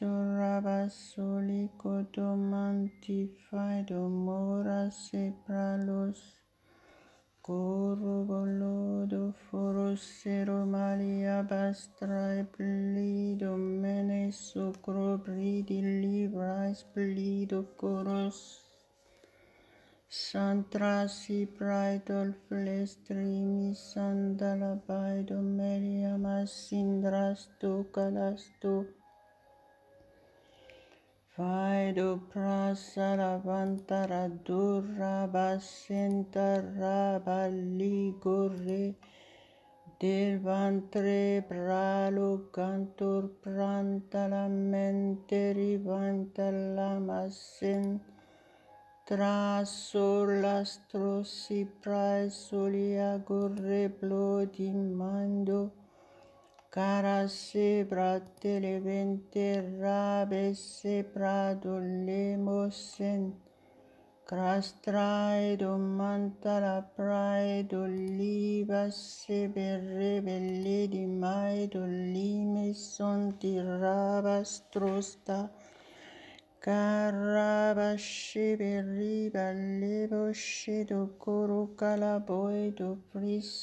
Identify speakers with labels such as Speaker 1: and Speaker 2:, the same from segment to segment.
Speaker 1: surabasoli kotomanti faido mora sepralos. Corobolodo forosero malia bastra e plido mene sucro bridi libras plido coros. Santrasi praetol flestrimi sandala baido melia masindrasto calasto. Faido prasara vantara durra basentara baligore del ventre bralo cantor pranta la mente rivanta la masen traso l'astro si prae solia gorre blodi mando cara sebra televente rabe sebra dolemosen crastrae do mantala prae do liba sebere belle di mai do lime son di rabastrosta caraba shiberi balebo shedo coro calaboi do pris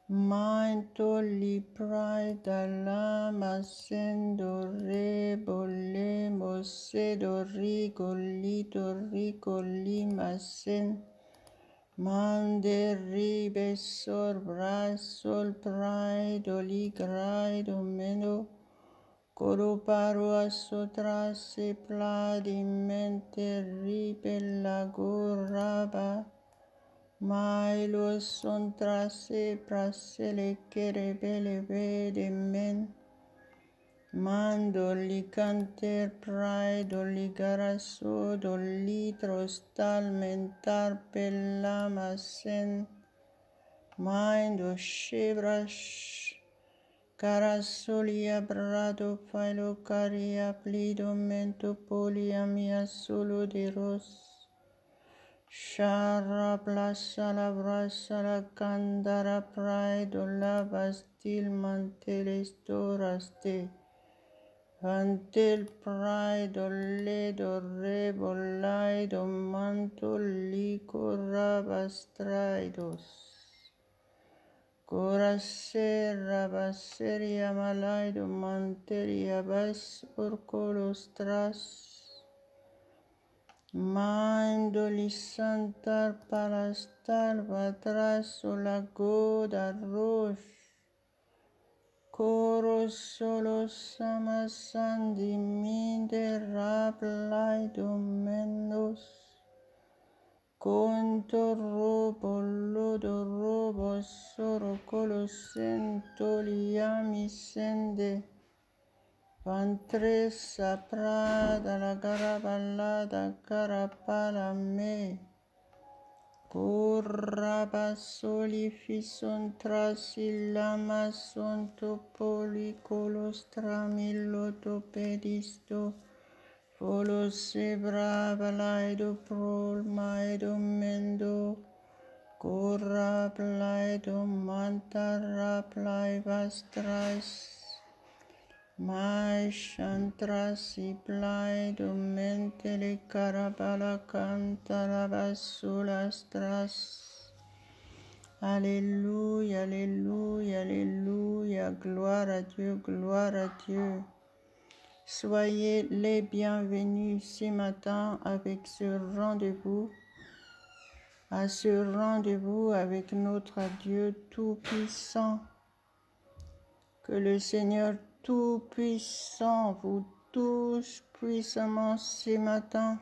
Speaker 1: Manto liprae dall'ama sendo re bolemo sedo rigolito rigolima sen mande ribe sor brasol prae doli grae domeno coro parua sotra se pladi mente ribe la goraba Mai lo son trase prasele kerebele vede men mando li canter prae li garaso litro stal mentar pellama sen maindo shebrash carasolia brado failo caria plido mento polia mia solo de ros Shara blassa la brassa la candara praido la bastil manteles doraste. Antel praido ledo rebolaido manto lico rabastraidos. Corase rabaseria malaido manteria bas orcolos tras. Mandoli santar palastar batraso la goda roche coro solo samasandi minde raplai domenos conto robo lodo robo soro colosento liami sende Vantressa prada la garaballada carapala me Corraba soli fison trasillama son topoli colos tramillo topedisto Folo sebra valaido prol maido mendo Corra plaido mantara plaivas tras Mai shantrasi plaido mente le carabala canta la basula stras. Alléluia, alléluia, alléluia, gloire à Dieu, gloire à Dieu. Soyez les bienvenus ce matin avec ce rendez-vous, à ce rendez-vous avec notre Dieu Tout-Puissant. Que le Seigneur Tout-Puissant vous touche puissamment ce matin.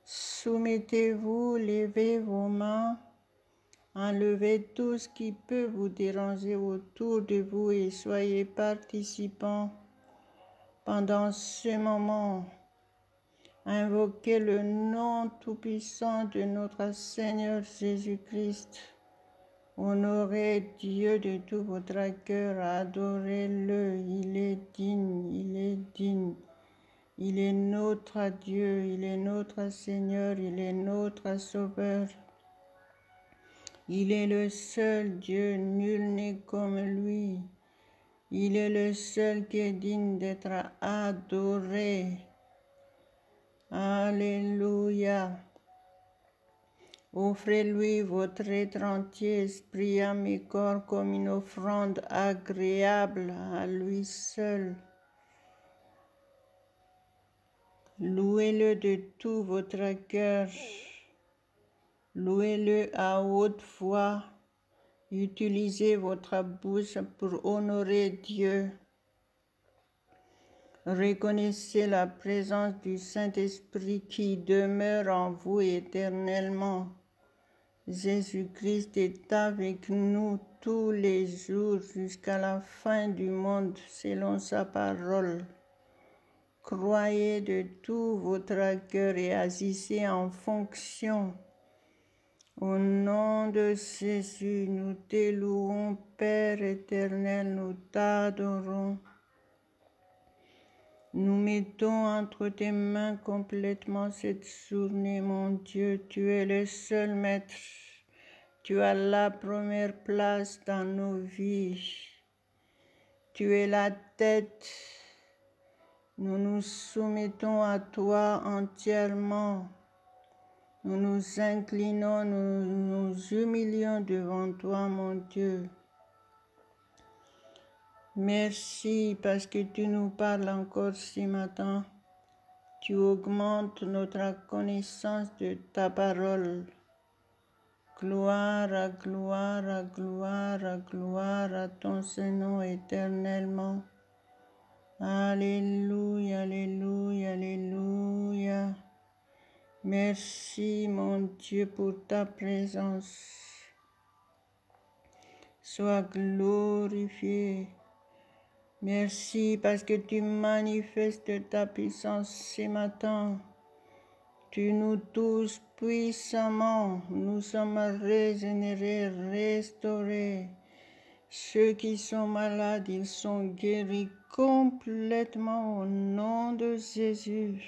Speaker 1: Soumettez-vous, levez vos mains, enlevez tout ce qui peut vous déranger autour de vous et soyez participants pendant ce moment. Invoquez le nom tout-puissant de notre Seigneur Jésus-Christ. Honorez Dieu de tout votre cœur, adorez-le, il est digne, il est digne. Il est notre Dieu, il est notre Seigneur, il est notre Sauveur. Il est le seul Dieu, nul n'est comme lui. Il est le seul qui est digne d'être adoré. Alléluia. Offrez-lui votre être entier, esprit, âme et corps, comme une offrande agréable à lui seul. Louez-le de tout votre cœur. Louez-le à haute voix. Utilisez votre bouche pour honorer Dieu. Reconnaissez la présence du Saint-Esprit qui demeure en vous éternellement. Jésus-Christ est avec nous tous les jours jusqu'à la fin du monde selon sa parole. Croyez de tout votre cœur et agissez en fonction. Au nom de Jésus, nous te louons, Père éternel, nous t'adorons. Nous mettons entre tes mains complètement cette journée, mon Dieu. Tu es le seul maître. Tu as la première place dans nos vies. Tu es la tête. Nous nous soumettons à toi entièrement. Nous nous inclinons, nous nous humilions devant toi, mon Dieu. Merci parce que tu nous parles encore ce matin. Tu augmentes notre connaissance de ta parole. Gloire à gloire à gloire à gloire à ton Saint-Nom éternellement. Alléluia, alléluia, alléluia. Merci mon Dieu pour ta présence. Sois glorifié. Merci parce que tu manifestes ta puissance ce matin. Tu nous touches puissamment. Nous sommes régénérés, restaurés. Ceux qui sont malades, ils sont guéris complètement au nom de Jésus.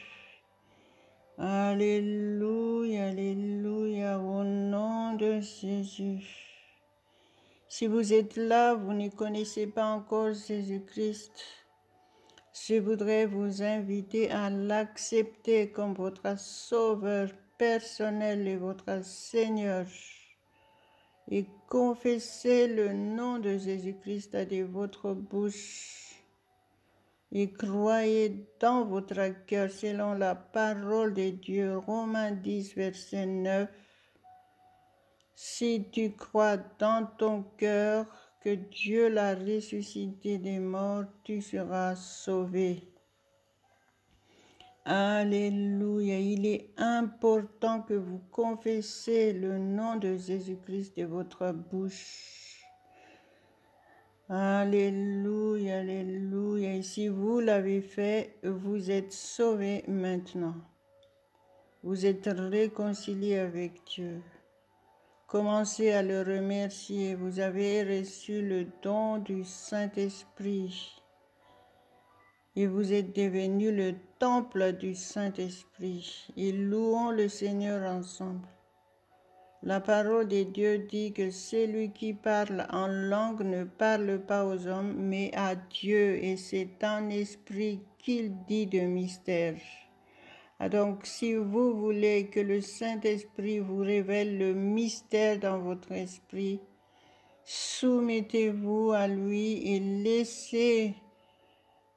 Speaker 1: Alléluia, alléluia, au nom de Jésus. Si vous êtes là, vous ne connaissez pas encore Jésus-Christ, je voudrais vous inviter à l'accepter comme votre sauveur personnel et votre Seigneur et confesser le nom de Jésus-Christ de votre bouche et croyez dans votre cœur selon la parole de Dieu, Romains 10, verset 9. Si tu crois dans ton cœur que Dieu l'a ressuscité des morts, tu seras sauvé. Alléluia. Il est important que vous confessiez le nom de Jésus-Christ de votre bouche. Alléluia, alléluia. Et si vous l'avez fait, vous êtes sauvés maintenant. Vous êtes réconciliés avec Dieu. Commencez à le remercier. Vous avez reçu le don du Saint-Esprit et vous êtes devenu le temple du Saint-Esprit. Et louons le Seigneur ensemble. La parole de Dieu dit que celui qui parle en langue ne parle pas aux hommes, mais à Dieu, et c'est en esprit qu'il dit de mystères. Donc, si vous voulez que le Saint-Esprit vous révèle le mystère dans votre esprit, soumettez-vous à lui et laissez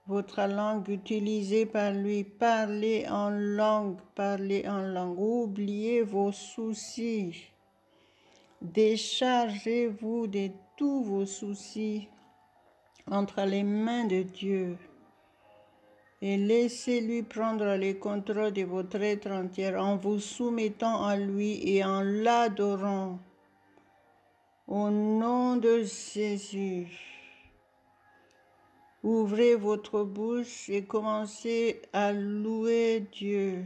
Speaker 1: votre langue utilisée par lui. Parlez en langue, parlez en langue. Oubliez vos soucis. Déchargez-vous de tous vos soucis entre les mains de Dieu. Et laissez-lui prendre le contrôle de votre être entier en vous soumettant à lui et en l'adorant. Au nom de Jésus, ouvrez votre bouche et commencez à louer Dieu.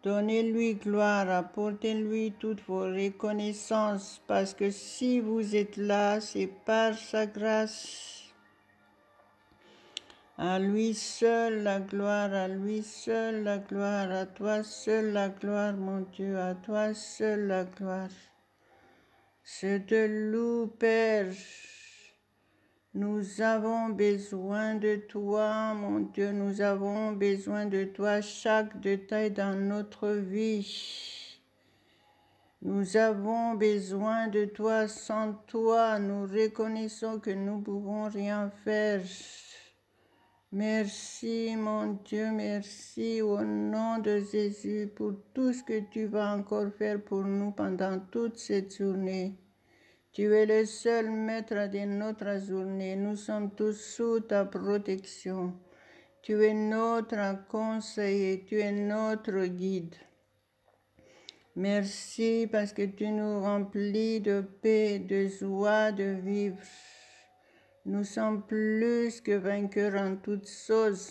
Speaker 1: Donnez-lui gloire, apportez-lui toutes vos reconnaissances, parce que si vous êtes là, c'est par sa grâce. À lui seul la gloire, à lui seul la gloire, à toi seul la gloire, mon Dieu, à toi seul la gloire. Je te loue, Père. Nous avons besoin de toi, mon Dieu, nous avons besoin de toi chaque détail dans notre vie. Nous avons besoin de toi, sans toi, nous reconnaissons que nous ne pouvons rien faire. Merci, mon Dieu, merci au nom de Jésus pour tout ce que tu vas encore faire pour nous pendant toute cette journée. Tu es le seul maître de notre journée. Nous sommes tous sous ta protection. Tu es notre conseiller, tu es notre guide. Merci parce que tu nous remplis de paix, de joie de vivre. Nous sommes plus que vainqueurs en toutes choses.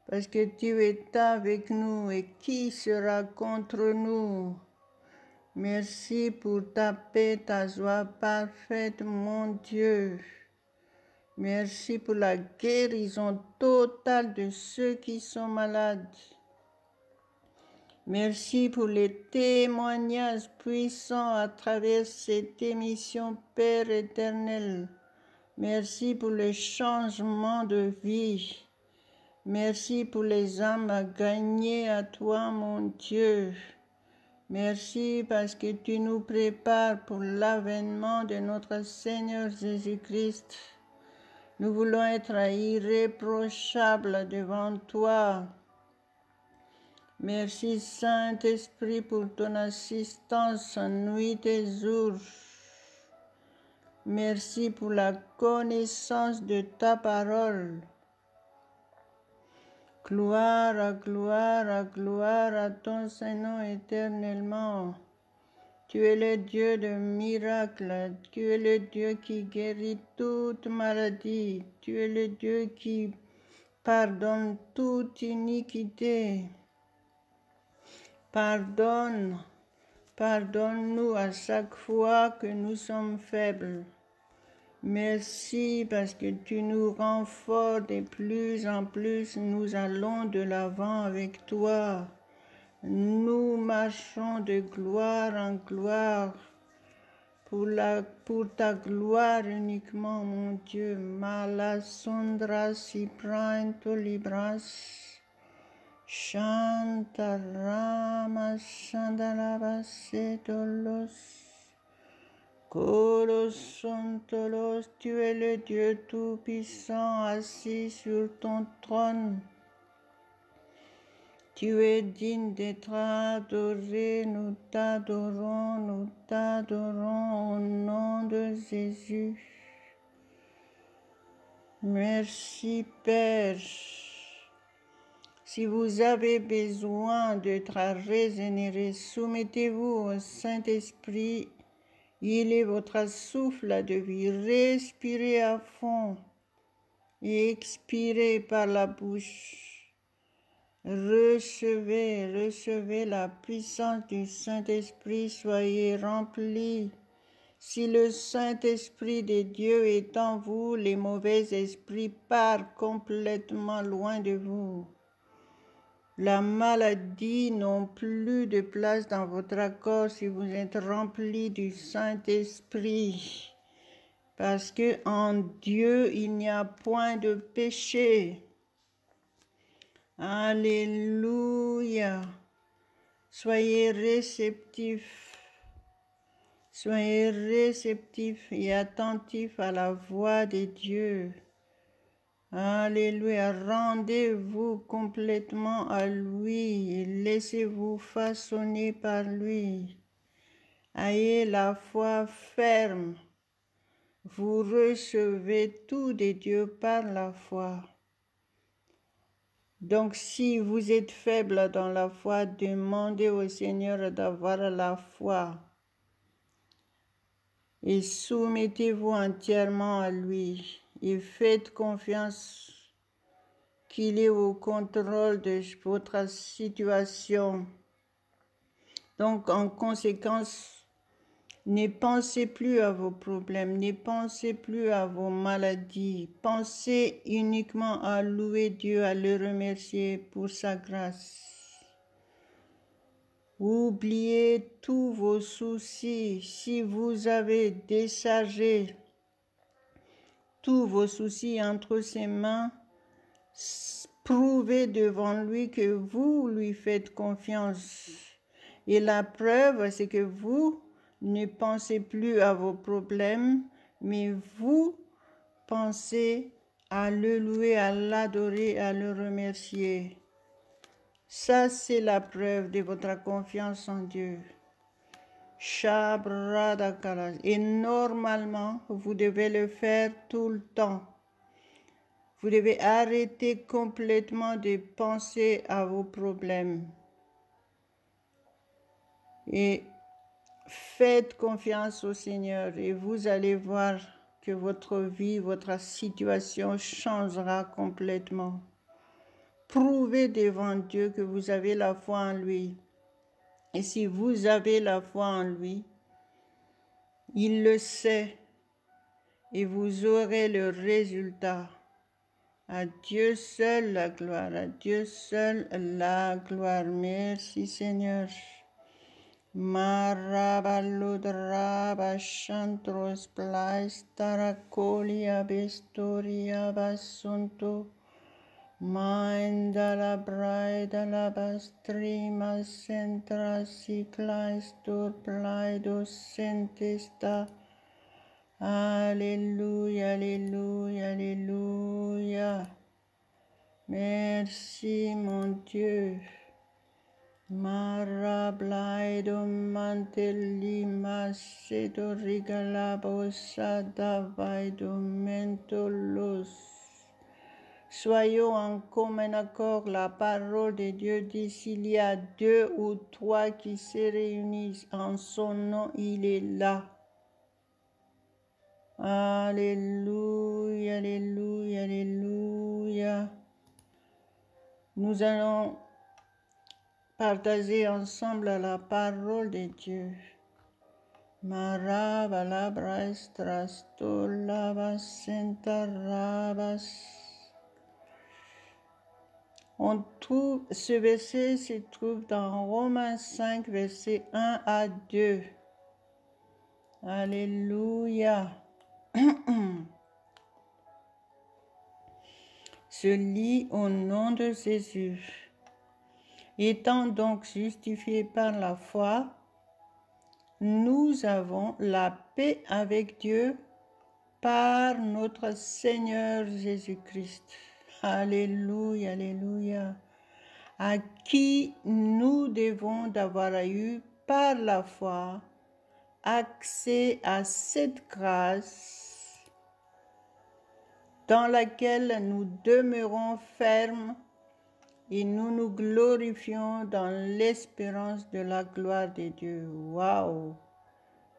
Speaker 1: Parce que tu es avec nous et qui sera contre nous? Merci pour ta paix, ta joie parfaite, mon Dieu. Merci pour la guérison totale de ceux qui sont malades. Merci pour les témoignages puissants à travers cette émission, Père éternel. Merci pour le changement de vie. Merci pour les âmes à gagner à toi, mon Dieu. Merci parce que tu nous prépares pour l'avènement de notre Seigneur Jésus-Christ. Nous voulons être irréprochables devant toi. Merci Saint-Esprit pour ton assistance nuit et jour. Merci pour la connaissance de ta parole. Gloire à ton Saint-Nom éternellement. Tu es le Dieu de miracles, tu es le Dieu qui guérit toute maladie, tu es le Dieu qui pardonne toute iniquité. Pardonne-nous à chaque fois que nous sommes faibles. Merci parce que tu nous rends forts de plus en plus, nous allons de l'avant avec toi. Nous marchons de gloire en gloire pour ta gloire uniquement, mon Dieu. Malasundra si pranto libras, Shantarama Shandalavasedolos. Kolosontolos, tu es le Dieu Tout-Puissant assis sur ton trône. Tu es digne d'être adoré, nous t'adorons au nom de Jésus. Merci Père. Si vous avez besoin d'être régénéré, soumettez-vous au Saint-Esprit. Il est votre souffle de vie. Respirez à fond et expirez par la bouche. Recevez la puissance du Saint-Esprit, soyez remplis. Si le Saint-Esprit de Dieu est en vous, les mauvais esprits partent complètement loin de vous. La maladie n'a plus de place dans votre corps si vous êtes remplis du Saint-Esprit. Parce que en Dieu, il n'y a point de péché. Alléluia. Soyez réceptifs et attentifs à la voix de Dieu. Alléluia. Rendez-vous complètement à lui et laissez-vous façonner par lui. Ayez la foi ferme. Vous recevez tout de Dieu par la foi. Donc, si vous êtes faible dans la foi, demandez au Seigneur d'avoir la foi. Et soumettez-vous entièrement à lui. Et faites confiance qu'il est au contrôle de votre situation. Donc, en conséquence, ne pensez plus à vos problèmes, ne pensez plus à vos maladies. Pensez uniquement à louer Dieu, à le remercier pour sa grâce. Oubliez tous vos soucis. Si vous avez déchargé tous vos soucis entre ses mains. Prouvez devant lui que vous lui faites confiance. Et la preuve, c'est que vous ne pensez plus à vos problèmes, mais vous pensez à le louer, à l'adorer, à le remercier. Ça, c'est la preuve de votre confiance en Dieu. Et normalement, vous devez le faire tout le temps. Vous devez arrêter complètement de penser à vos problèmes. Et faites confiance au Seigneur et vous allez voir que votre vie, votre situation changera complètement. Prouvez devant Dieu que vous avez la foi en lui. Et si vous avez la foi en lui, il le sait et vous aurez le résultat. À Dieu seul la gloire, à Dieu seul la gloire. Merci Seigneur. Marabaludraba chantros plais taracolia bestoria basunto. Mind la bride la bastrima centra ciclais dur plaidos sentesta. Alléluia, alléluia, alléluia. Merci mon Dieu. Marablaido mantelli macedo rigalabosa davaido mentolos. Soyons en commun accord, la parole de Dieu dit, s'il y a 2 ou 3 qui se réunissent en son nom, il est là. Alléluia, alléluia, alléluia. Nous allons partager ensemble la parole de Dieu. Marabalabras trastolabas sentarabas. Ce verset se trouve dans Romains 5, versets 1 à 2. Alléluia. Se lit au nom de Jésus. Étant donc justifiés par la foi, nous avons la paix avec Dieu par notre Seigneur Jésus-Christ. Alléluia, alléluia. À qui nous devons d'avoir eu par la foi accès à cette grâce dans laquelle nous demeurons fermes et nous nous glorifions dans l'espérance de la gloire de Dieu. Waouh!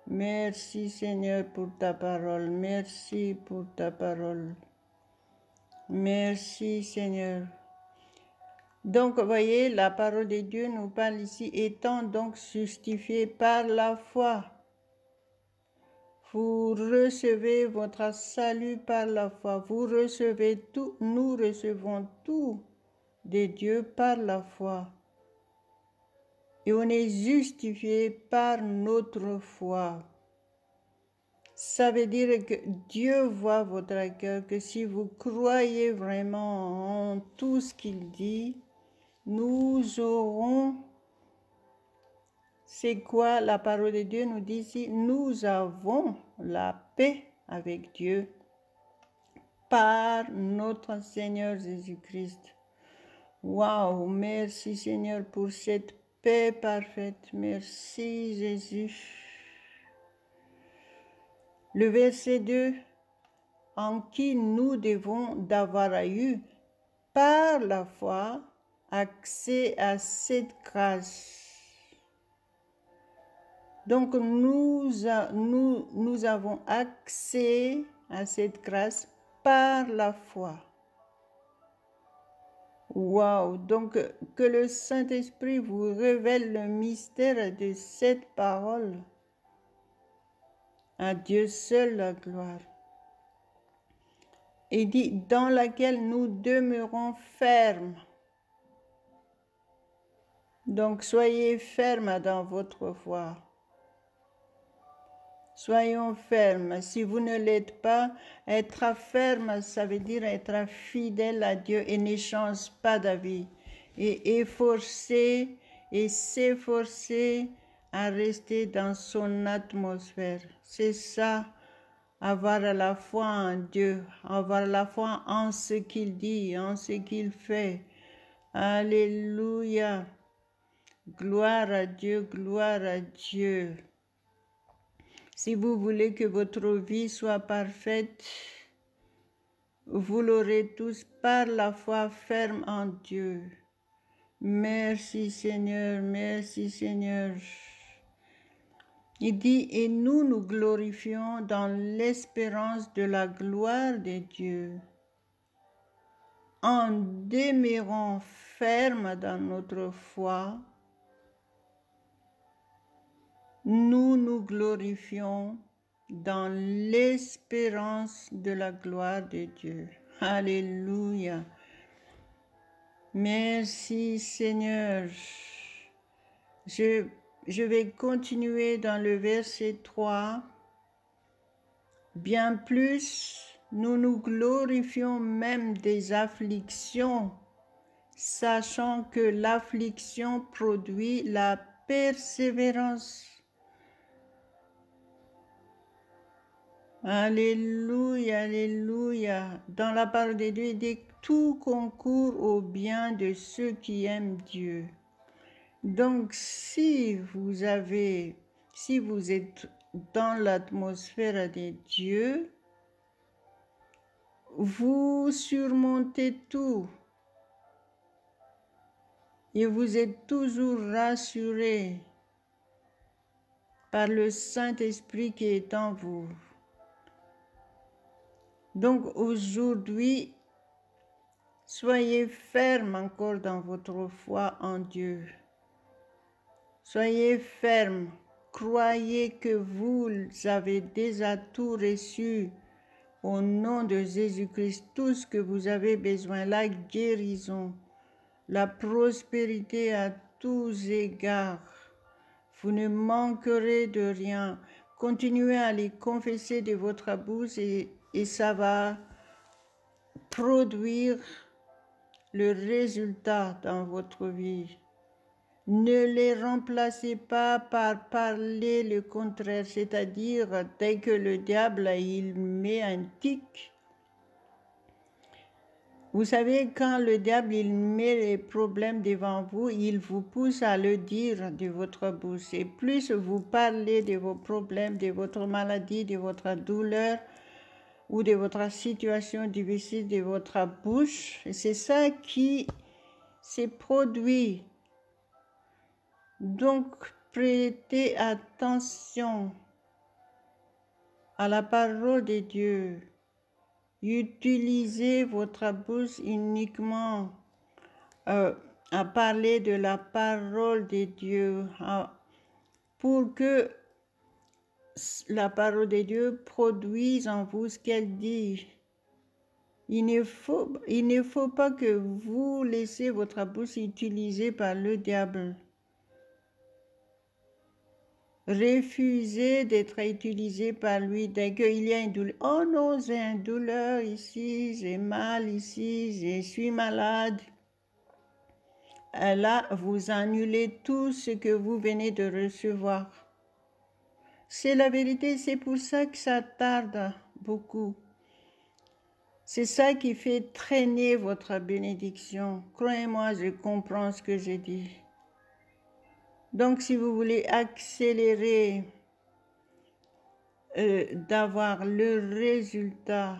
Speaker 1: Merci Seigneur pour ta parole. Merci pour ta parole. Merci Seigneur. Donc, voyez, la parole de Dieu nous parle ici, étant donc justifiés par la foi. Vous recevez votre salut par la foi. Vous recevez tout, nous recevons tout de Dieu par la foi. Et on est justifié par notre foi. Ça veut dire que Dieu voit votre cœur, que si vous croyez vraiment en tout ce qu'il dit, nous aurons, c'est quoi la parole de Dieu nous dit ici? Nous avons la paix avec Dieu par notre Seigneur Jésus-Christ. Waouh, merci Seigneur pour cette paix parfaite. Merci Jésus. Le verset 2, en qui nous devons d'avoir eu par la foi accès à cette grâce. Donc nous avons accès à cette grâce par la foi. Waouh! Donc que le Saint-Esprit vous révèle le mystère de cette parole. À Dieu seul la gloire. Il dit, dans laquelle nous demeurons fermes. Donc soyez fermes dans votre foi. Soyons fermes. Si vous ne l'êtes pas, être ferme, ça veut dire être fidèle à Dieu et ne change pas d'avis. Et efforcer et s'efforcer à rester dans son atmosphère. C'est ça, avoir la foi en Dieu, avoir la foi en ce qu'il dit, en ce qu'il fait. Alléluia. Gloire à Dieu, gloire à Dieu. Si vous voulez que votre vie soit parfaite, vous l'aurez tous par la foi ferme en Dieu. Merci Seigneur, merci Seigneur. Il dit, et nous nous glorifions dans l'espérance de la gloire de Dieu, en demeurant ferme dans notre foi. Nous nous glorifions dans l'espérance de la gloire de Dieu. Alléluia. Merci Seigneur. Je vais continuer dans le verset 3. Bien plus, nous nous glorifions même des afflictions, sachant que l'affliction produit la persévérance. Alléluia, alléluia. Dans la parole de Dieu, il dit que tout concourt au bien de ceux qui aiment Dieu. Donc, si vous êtes dans l'atmosphère de Dieu, vous surmontez tout. Et vous êtes toujours rassuré par le Saint-Esprit qui est en vous. Donc aujourd'hui, soyez ferme encore dans votre foi en Dieu. Soyez ferme. Croyez que vous avez déjà tout reçu au nom de Jésus-Christ, tout ce que vous avez besoin, la guérison, la prospérité à tous égards. Vous ne manquerez de rien. Continuez à les confesser de votre bouche et ça va produire le résultat dans votre vie. Ne les remplacez pas par parler le contraire, c'est-à-dire dès que le diable il met un tic. Vous savez, quand le diable il met les problèmes devant vous, il vous pousse à le dire de votre bouche. Et plus vous parlez de vos problèmes, de votre maladie, de votre douleur ou de votre situation difficile de votre bouche, c'est ça qui se produit. Donc, prêtez attention à la parole de Dieu. Utilisez votre bouche uniquement à parler de la parole de Dieu pour que la parole de Dieu produise en vous ce qu'elle dit. Il ne faut pas que vous laissez votre bouche utilisée par le diable. Refusez d'être utilisé par lui dès qu'il y a une douleur. Oh non, j'ai une douleur ici, j'ai mal ici, je suis malade. Et là, vous annulez tout ce que vous venez de recevoir. C'est la vérité, c'est pour ça que ça tarde beaucoup. C'est ça qui fait traîner votre bénédiction. Croyez-moi, je comprends ce que je dis. Donc, si vous voulez accélérer d'avoir le résultat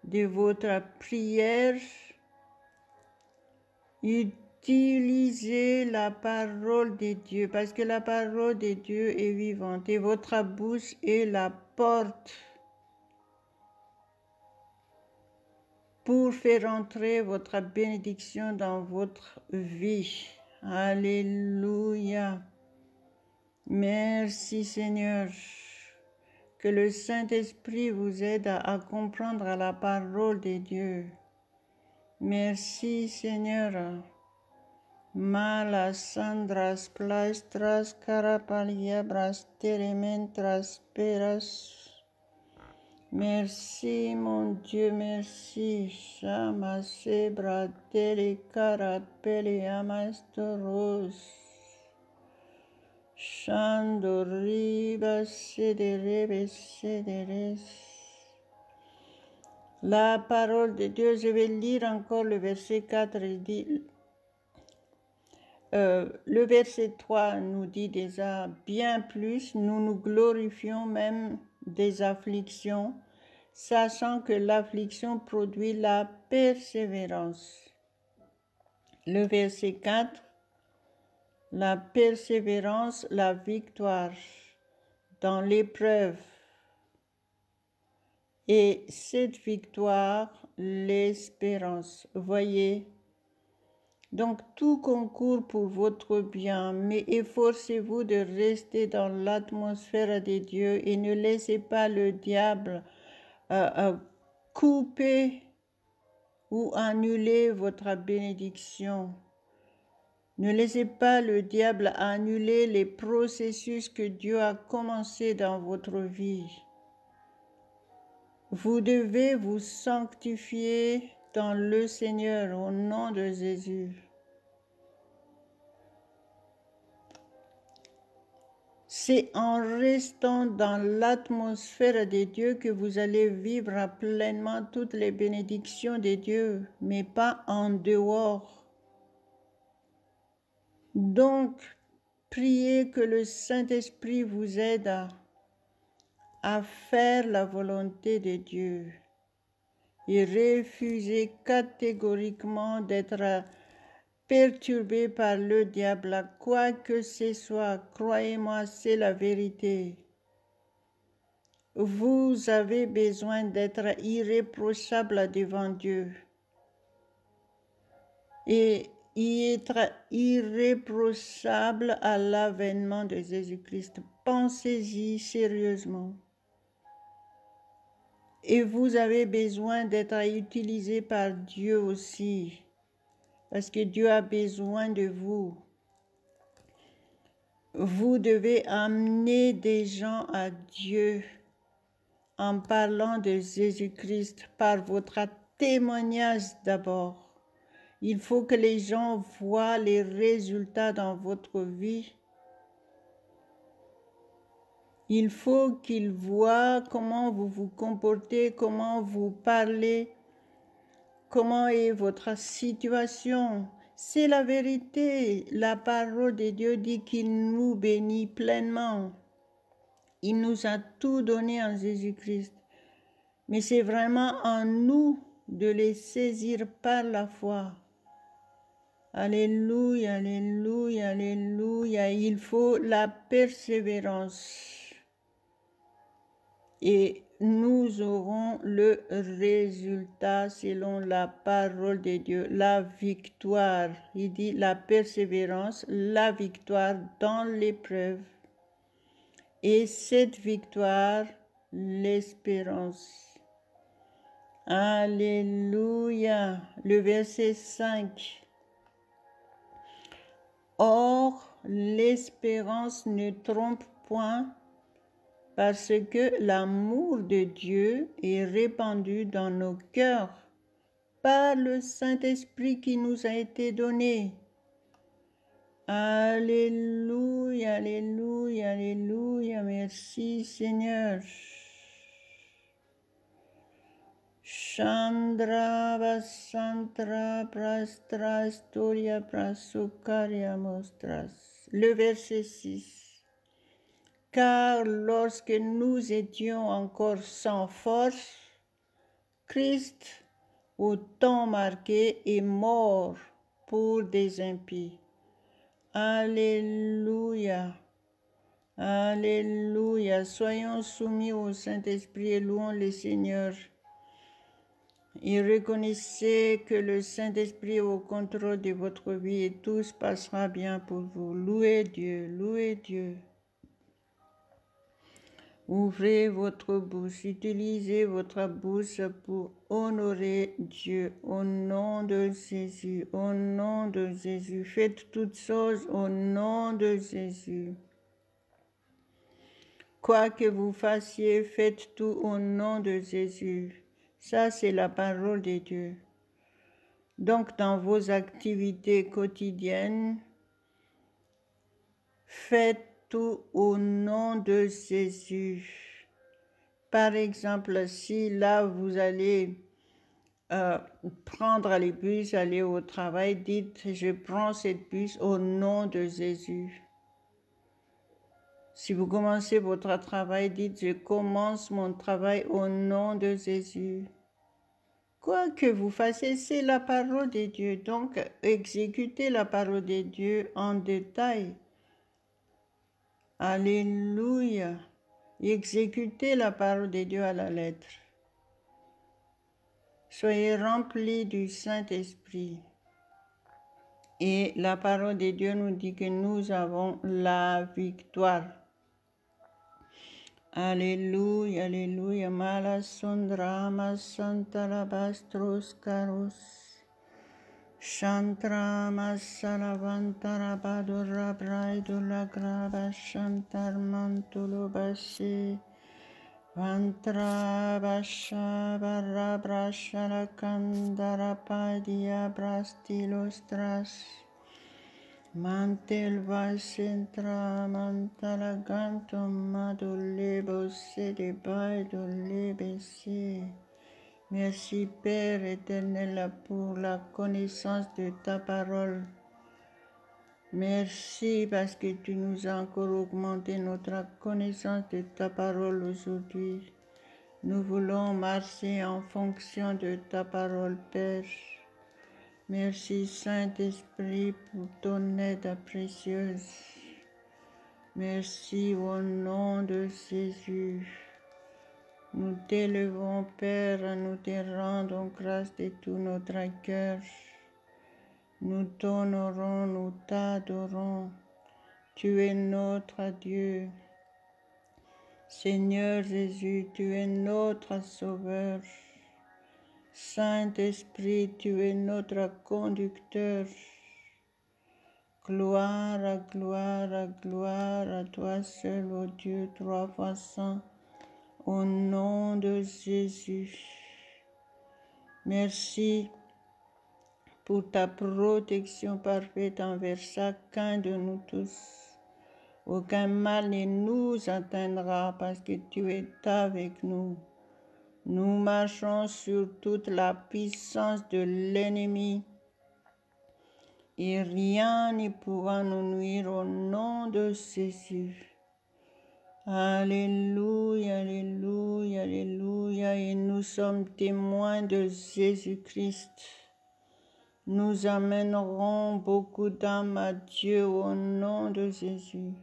Speaker 1: de votre prière, utilisez la parole de Dieu, parce que la parole de Dieu est vivante et votre bouche est la porte pour faire entrer votre bénédiction dans votre vie. Alléluia. Merci Seigneur. Que le Saint-Esprit vous aide à comprendre la parole de Dieu. Merci Seigneur. malasandras plaistras carapaliabras telementras peras. Merci mon Dieu, merci. Chamasebra delicarat peleamastoros. Chandoriba sederebes sederes. La parole de Dieu, je vais lire encore le verset 4, il dit, le verset 3 nous dit déjà bien plus, nous nous glorifions même des afflictions, sachant que l'affliction produit la persévérance. Le verset 4, la persévérance, la victoire dans l'épreuve. Et cette victoire, l'espérance. Voyez, donc tout concourt pour votre bien, mais efforcez-vous de rester dans l'atmosphère de Dieu et ne laissez pas le diable couper ou annuler votre bénédiction. Ne laissez pas le diable annuler les processus que Dieu a commencé dans votre vie. Vous devez vous sanctifier dans le Seigneur au nom de Jésus. C'est en restant dans l'atmosphère de Dieu que vous allez vivre pleinement toutes les bénédictions de Dieu, mais pas en dehors. Donc, priez que le Saint-Esprit vous aide à faire la volonté de Dieu et refusez catégoriquement d'être perturbé par le diable, quoi que ce soit. Croyez-moi, c'est la vérité. Vous avez besoin d'être irréprochable devant Dieu et y être irréprochable à l'avènement de Jésus-Christ. Pensez-y sérieusement. Et vous avez besoin d'être utilisé par Dieu aussi, parce que Dieu a besoin de vous. Vous devez amener des gens à Dieu en parlant de Jésus-Christ par votre témoignage d'abord. Il faut que les gens voient les résultats dans votre vie. Il faut qu'ils voient comment vous vous comportez, comment vous parlez, comment est votre situation. C'est la vérité. La parole de Dieu dit qu'il nous bénit pleinement. Il nous a tout donné en Jésus-Christ. Mais c'est vraiment en nous de les saisir par la foi. Alléluia, alléluia, alléluia. Il faut la persévérance. Et nous aurons le résultat selon la parole de Dieu, la victoire. Il dit la persévérance, la victoire dans l'épreuve. Et cette victoire, l'espérance. Alléluia. Le verset 5. Or, l'espérance ne trompe point, parce que l'amour de Dieu est répandu dans nos cœurs par le Saint-Esprit qui nous a été donné. Alléluia, alléluia, alléluia, merci Seigneur. Chandra Vasantra Prastra Storia Prasukaria Mostras. Le verset 6. Car lorsque nous étions encore sans force, Christ, au temps marqué, est mort pour des impies. Alléluia. Alléluia. Soyons soumis au Saint-Esprit et louons le Seigneur. Et reconnaissez que le Saint-Esprit est au contrôle de votre vie et tout se passera bien pour vous. Louez Dieu, louez Dieu. Ouvrez votre bouche, utilisez votre bouche pour honorer Dieu au nom de Jésus, au nom de Jésus. Faites toutes choses au nom de Jésus. Quoi que vous fassiez, faites tout au nom de Jésus. Ça, c'est la parole de Dieu. Donc, dans vos activités quotidiennes, faites tout au nom de Jésus. Par exemple, si là, vous allez prendre les bus, aller au travail, dites, je prends cette bus au nom de Jésus. Si vous commencez votre travail, dites, je commence mon travail au nom de Jésus. Quoi que vous fassiez, c'est la parole de Dieu. Donc, exécutez la parole de Dieu en détail. Alléluia. Exécutez la parole de Dieu à la lettre. Soyez remplis du Saint-Esprit. Et la parole de Dieu nous dit que nous avons la victoire. Alléluia, alléluia. Malasundra, Santalabastros Carus. Shantrama Salavantara Badura Braidula Grava Shantar Mantulubasi Vantra Basha Barra Brashara Kandara Padia Brastilostras Mantel Vasentra Mantalagantum Madulebo Sede Baidulebesi. Merci Père éternel pour la connaissance de ta parole. Merci parce que tu nous as encore augmenté notre connaissance de ta parole aujourd'hui. Nous voulons marcher en fonction de ta parole, Père. Merci Saint-Esprit pour ton aide précieuse. Merci au nom de Jésus. Nous t'élevons, Père, nous te rendons grâce de tout notre cœur. Nous t'honorons, nous t'adorons. Tu es notre Dieu. Seigneur Jésus, tu es notre Sauveur. Saint-Esprit, tu es notre conducteur. Gloire, gloire, gloire à toi seul, ô Dieu, 3 fois saint. Au nom de Jésus, merci pour ta protection parfaite envers chacun de nous tous. Aucun mal ne nous atteindra parce que tu es avec nous. Nous marchons sur toute la puissance de l'ennemi et rien ne pourra nous nuire au nom de Jésus. Alléluia, alléluia, alléluia. Et nous sommes témoins de Jésus-Christ. Nous amènerons beaucoup d'âmes à Dieu au nom de Jésus.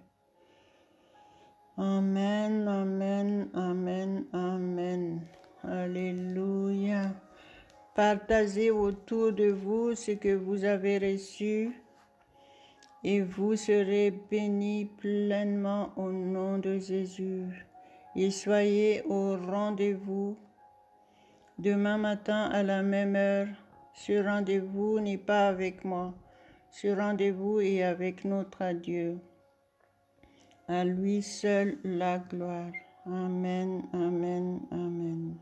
Speaker 1: Amen, amen, amen, amen. Alléluia. Partagez autour de vous ce que vous avez reçu. Et vous serez bénis pleinement au nom de Jésus. Et soyez au rendez-vous demain matin à la même heure. Ce rendez-vous n'est pas avec moi. Ce rendez-vous est avec notre Dieu. À lui seul la gloire. Amen, amen, amen.